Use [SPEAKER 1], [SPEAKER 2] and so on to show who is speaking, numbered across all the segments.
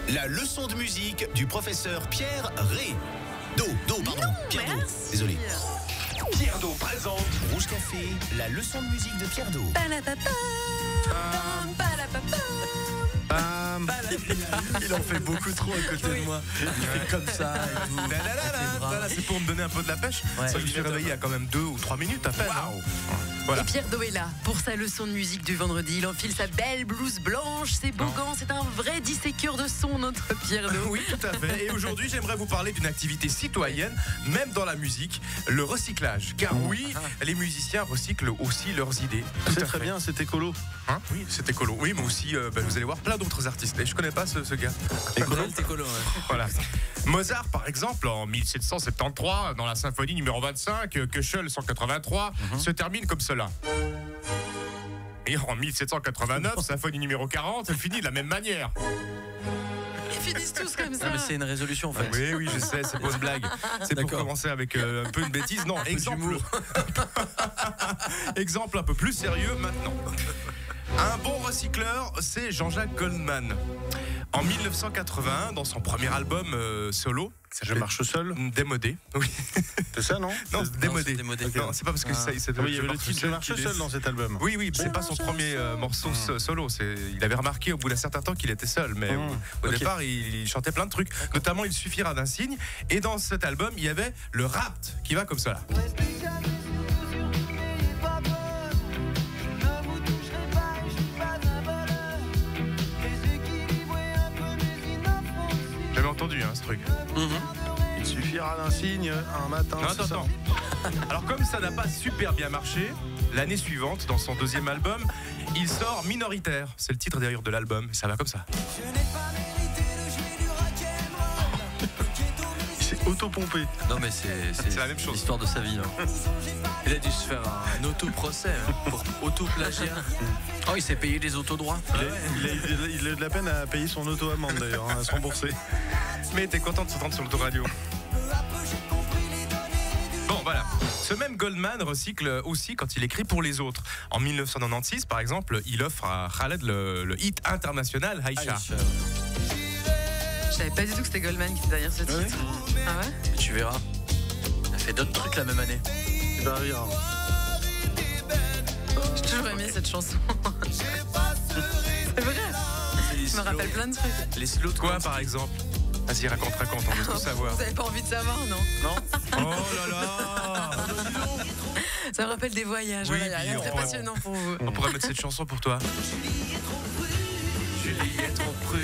[SPEAKER 1] la leçon de musique du professeur Pierre Ré. Pierre Do. Désolé. Pierre Do présente Rouge Café, la leçon de musique de Pierre Do.
[SPEAKER 2] Il en fait beaucoup trop à côté de moi. Il fait comme ça et tout.
[SPEAKER 3] Voilà, c'est pour me donner un peu de la pêche.
[SPEAKER 2] Ouais.
[SPEAKER 3] Je me suis réveillé il y a quand même 2 ou 3 minutes à peine.
[SPEAKER 1] Waouh.
[SPEAKER 3] Voilà.
[SPEAKER 4] Et Pierre Do est là pour sa leçon de musique du vendredi. Il enfile sa belle blouse blanche, ses beaux gants. C'est un vrai disséqueur de son, notre Pierre Do.
[SPEAKER 3] Oui, tout à fait. Et aujourd'hui, j'aimerais vous parler d'une activité citoyenne, même dans la musique, le recyclage. Car oui, les musiciens recyclent aussi leurs idées.
[SPEAKER 2] C'est très bien, c'est écolo.
[SPEAKER 3] Hein, oui, c'est écolo. Oui, mais aussi, vous allez voir plein d'autres artistes. Et je connais pas ce gars.
[SPEAKER 2] Écolo, ouais.
[SPEAKER 3] Voilà. Mozart, par exemple, en 1773, dans la symphonie numéro 25, Köchel 183, se termine comme cela. Et en 1789, symphonie numéro 40, elle finit de la même manière.
[SPEAKER 4] Ils finissent tous comme ça.
[SPEAKER 2] Ah, mais c'est une résolution en fait.
[SPEAKER 3] Oui, je sais, c'est pas une blague. C'est pour
[SPEAKER 2] D'accord.
[SPEAKER 3] commencer avec un peu une bêtise. Non, exemple. Exemple un peu plus sérieux maintenant. Un bon recycleur, c'est Jean-Jacques Goldman. En 1981, dans son premier album solo,
[SPEAKER 2] Je marche seul.
[SPEAKER 3] Démodé. Oui.
[SPEAKER 2] C'est ça, non?
[SPEAKER 3] Non, c'est démodé.
[SPEAKER 2] c'est démodé.
[SPEAKER 3] Non, c'est pas parce que ça.
[SPEAKER 2] Oui, il y avait le titre Je marche seul dans cet album.
[SPEAKER 3] Oui, c'est pas son premier morceau solo. Il avait remarqué au bout d'un certain temps qu'il était seul, mais au départ, il chantait plein de trucs. Notamment, Il suffira d'un signe. Et dans cet album, il y avait le rapt qui va comme ça. J'avais entendu ce truc.
[SPEAKER 2] Il suffira d'un signe un matin.
[SPEAKER 3] Non,
[SPEAKER 2] c'est ça.
[SPEAKER 3] attends. Alors comme ça n'a pas super bien marché, l'année suivante, dans son deuxième album, il sort Minoritaire. C'est le titre d'ailleurs de l'album. Ça va comme ça.
[SPEAKER 2] Il s'est auto-pompé.
[SPEAKER 5] Non mais c'est
[SPEAKER 3] la même chose.
[SPEAKER 5] l'histoire de sa vie. Il a dû se faire un auto-procès pour auto-plagiat. Oh, il s'est payé des autodroits.
[SPEAKER 2] Il a eu de la peine à payer son auto-amende d'ailleurs, à se rembourser.
[SPEAKER 3] Mais t'es content de s'entendre sur l'autoradio. Bon, voilà. Ce même Goldman recycle aussi quand il écrit pour les autres. En 1996, par exemple, il offre à Khaled le hit international Aïcha.
[SPEAKER 4] Je savais pas du tout que c'était Goldman qui était derrière ce titre.
[SPEAKER 5] Ouais.
[SPEAKER 4] Ah ouais?
[SPEAKER 5] Tu verras. Il a fait d'autres trucs la même année.
[SPEAKER 2] Il va rire.
[SPEAKER 4] J'ai toujours aimé cette chanson. C'est vrai. Je me rappelle plein de trucs.
[SPEAKER 5] Les slows de
[SPEAKER 3] Quoi, par exemple? Vas-y, raconte, on veut tout savoir.
[SPEAKER 4] Vous avez pas envie de savoir, non?
[SPEAKER 3] Non? Oh là là!
[SPEAKER 4] Ça me rappelle des voyages.
[SPEAKER 3] Oui,
[SPEAKER 4] Voilà, il y a rien de
[SPEAKER 3] puis
[SPEAKER 4] très
[SPEAKER 3] on pourrait-
[SPEAKER 4] passionnant pour vous.
[SPEAKER 3] On pourrait mettre cette chanson pour toi. Julie est trop prude.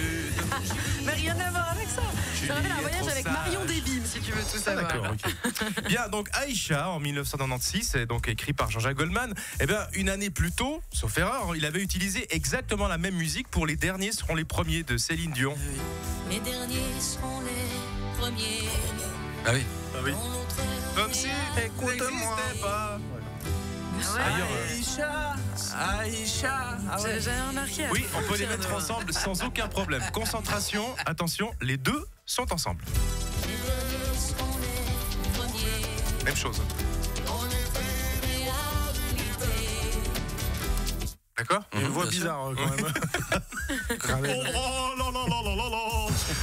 [SPEAKER 4] Mais rien à voir avec ça. Je me rappelle un
[SPEAKER 3] est
[SPEAKER 4] voyage
[SPEAKER 3] trop
[SPEAKER 4] avec
[SPEAKER 3] sage.
[SPEAKER 4] Marion Desbim, si tu veux tout savoir.
[SPEAKER 3] D'accord, ok. Bien, donc Aïcha en 1996, est donc écrit par Jean-Jacques Goldman. Eh bien, une année plus tôt, sauf erreur, il avait utilisé exactement la même musique pour Les derniers seront les premiers de Céline Dion.
[SPEAKER 6] Les derniers seront les premiers.
[SPEAKER 5] Ah oui.
[SPEAKER 2] Ah oui.
[SPEAKER 3] Comme si n'existait pas.
[SPEAKER 4] Ah ouais.
[SPEAKER 5] Aïcha.
[SPEAKER 4] J'avais jamais remarqué.
[SPEAKER 3] Oui, on peut les
[SPEAKER 4] Pierre
[SPEAKER 3] mettre
[SPEAKER 4] Do.
[SPEAKER 3] ensemble sans aucun problème. Concentration, attention, les deux sont ensemble.
[SPEAKER 6] Les derniers seront les premiers.
[SPEAKER 3] Même chose.
[SPEAKER 6] On les fait réalité.
[SPEAKER 3] D'accord?
[SPEAKER 2] Il y a une voix
[SPEAKER 5] bien sûr.
[SPEAKER 2] bizarre quand même.
[SPEAKER 3] Oh là là là là là là.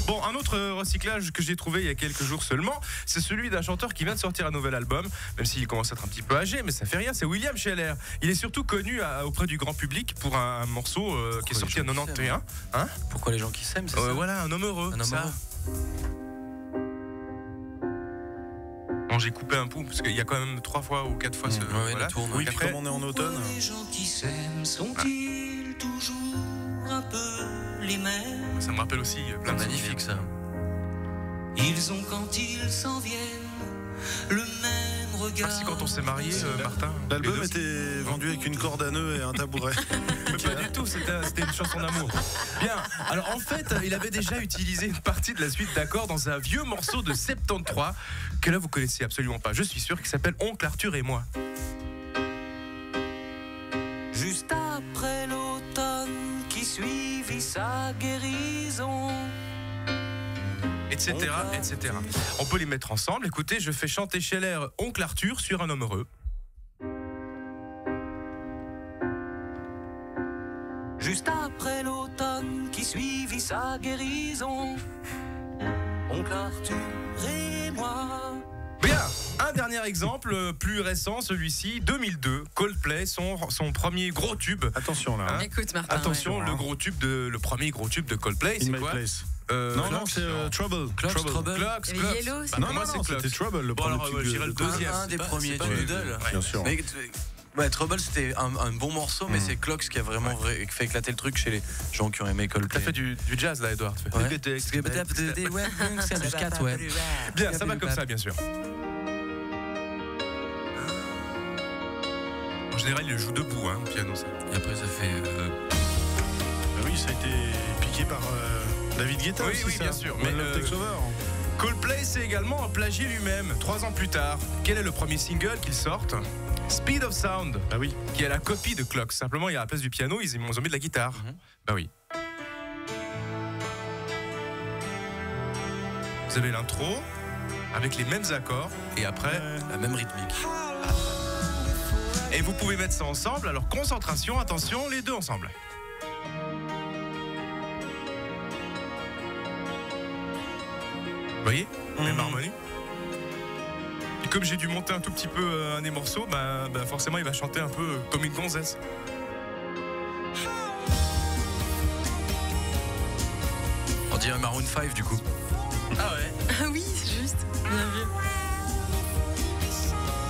[SPEAKER 3] Bon, un autre recyclage que j'ai trouvé il y a quelques jours seulement, c'est celui d'un chanteur qui vient de sortir un nouvel album, même s'il commence à être un petit peu âgé, mais ça fait rien, c'est William Scheller. Il est surtout connu auprès du grand public pour un morceau qui est sorti en
[SPEAKER 5] les gens qui
[SPEAKER 3] 91. Hein?
[SPEAKER 5] Pourquoi les gens qui s'aiment, c'est ça?
[SPEAKER 3] Voilà, un homme heureux.
[SPEAKER 5] Un homme
[SPEAKER 3] ça.
[SPEAKER 5] heureux.
[SPEAKER 3] Bon, j'ai coupé un bout, parce qu'il y a quand même 3 fois ou 4 fois ce.
[SPEAKER 5] ouais,
[SPEAKER 3] voilà.
[SPEAKER 5] il tourne.
[SPEAKER 2] Oui,
[SPEAKER 3] Et
[SPEAKER 2] puis
[SPEAKER 3] après,
[SPEAKER 2] comme on est en automne.
[SPEAKER 6] Les gens qui s'aiment sont-ils toujours un peu les mêmes?
[SPEAKER 3] ça me rappelle aussi plein de
[SPEAKER 5] Magnifique ça.
[SPEAKER 6] Ils ont quand ils s'en viennent le même regard.
[SPEAKER 3] Ah, c'est quand on s'est marié, Martin.
[SPEAKER 2] L'album
[SPEAKER 3] Les deux.
[SPEAKER 2] était vendu avec une corde à nœuds et un tabouret.
[SPEAKER 3] Mais pas du tout, c'était une chanson d'amour. Bien, alors en fait, il avait déjà utilisé une partie de la suite d'accords dans un vieux morceau de 73 que là vous connaissez absolument pas, je suis sûr, qui s'appelle Oncle Arthur et moi.
[SPEAKER 6] Juste après l'automne qui suivit sa guérison.
[SPEAKER 3] Etc., etc. On peut les mettre ensemble. Écoutez, je fais chanter Scheller Oncle Arthur sur Un homme heureux.
[SPEAKER 6] Juste après l'automne qui suivit sa guérison. Oncle Arthur et moi.
[SPEAKER 3] Bien, un dernier exemple, plus récent, celui-ci, 2002, Coldplay, son premier gros tube.
[SPEAKER 2] Attention là.
[SPEAKER 3] Hein.
[SPEAKER 4] Écoute, Martin.
[SPEAKER 3] Attention,
[SPEAKER 2] ouais.
[SPEAKER 3] le premier gros tube de Coldplay,
[SPEAKER 2] In
[SPEAKER 3] c'est
[SPEAKER 2] My
[SPEAKER 3] quoi
[SPEAKER 2] Place.
[SPEAKER 3] Non,
[SPEAKER 2] Non, c'est Trouble.
[SPEAKER 5] Clocks, Trouble.
[SPEAKER 3] Clocks,
[SPEAKER 4] Et
[SPEAKER 3] Clocks.
[SPEAKER 4] Yellow, c'est
[SPEAKER 3] Bah,
[SPEAKER 2] Non,
[SPEAKER 3] pour moi, c'est
[SPEAKER 2] c'était
[SPEAKER 3] Clocks.
[SPEAKER 2] Trouble, le
[SPEAKER 3] Bon,
[SPEAKER 2] premier
[SPEAKER 3] alors,
[SPEAKER 2] tube.
[SPEAKER 3] je dirais le deuxième.
[SPEAKER 5] Un des premiers
[SPEAKER 3] c'est pas
[SPEAKER 5] tubes.
[SPEAKER 3] Noodle. Ouais.
[SPEAKER 2] Bien sûr.
[SPEAKER 5] Mais, ouais, Trouble c'était un bon morceau, mais c'est Clocks qui a vraiment fait éclater le truc chez les gens qui ont aimé Coldplay.
[SPEAKER 3] T'as fait du jazz là, Edouard.
[SPEAKER 5] Ouais.
[SPEAKER 3] Bien, ça va comme ça, bien sûr. En général, il le joue debout, hein, au piano, ça.
[SPEAKER 5] Et après, ça fait.
[SPEAKER 2] Oui, ça a été piqué par David Guetta.
[SPEAKER 3] Oui,
[SPEAKER 2] aussi,
[SPEAKER 3] oui,
[SPEAKER 2] ça.
[SPEAKER 3] bien sûr.
[SPEAKER 2] Mais
[SPEAKER 3] Mais,
[SPEAKER 2] Takes Over.
[SPEAKER 3] Coldplay s'est également plagié lui-même, 3 ans plus tard. Quel est le premier single qu'ils sortent? Speed of Sound,
[SPEAKER 2] Ah oui.
[SPEAKER 3] qui est la copie de Clocks. Simplement, il y a à la place du piano, ils ont mis de la guitare. Bah oui. Vous avez l'intro, avec les mêmes accords, et après,
[SPEAKER 5] La même rythmique.
[SPEAKER 3] et vous pouvez mettre ça ensemble. Alors, concentration, attention, les deux ensemble. Vous voyez? Même harmonie. Et comme j'ai dû monter un tout petit peu un des morceaux, bah forcément il va chanter un peu comme une gonzesse.
[SPEAKER 5] On dirait Maroon 5 du coup.
[SPEAKER 3] Ah ouais.
[SPEAKER 4] Ah oui, c'est juste. Bien vu.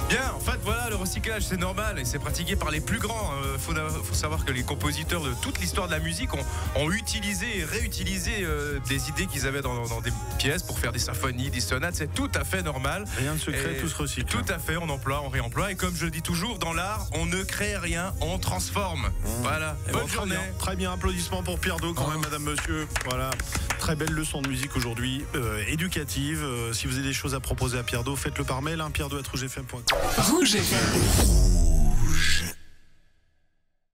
[SPEAKER 3] Bien, en fait voilà, le recyclage c'est normal et c'est pratiqué par les plus grands. Faut savoir que les compositeurs de toute l'histoire de la musique ont utilisé et réutilisé des idées qu'ils avaient dans des pièces pour faire des symphonies, des sonates. C'est tout à fait normal.
[SPEAKER 2] Rien de secret,
[SPEAKER 3] Et
[SPEAKER 2] tout se recycle.
[SPEAKER 3] Tout à fait, on emploie, on réemploie. Et comme je le dis toujours, dans l'art, on ne crée rien, on transforme. Voilà, bonne journée.
[SPEAKER 2] Très bien, applaudissements pour Pierre Do quand même, madame, monsieur. Voilà, très belle leçon de musique aujourd'hui, éducative. Si vous avez des choses à proposer à Pierre Do, faites-le par mail, pierre2@rougefm.com.
[SPEAKER 7] Rouge FM.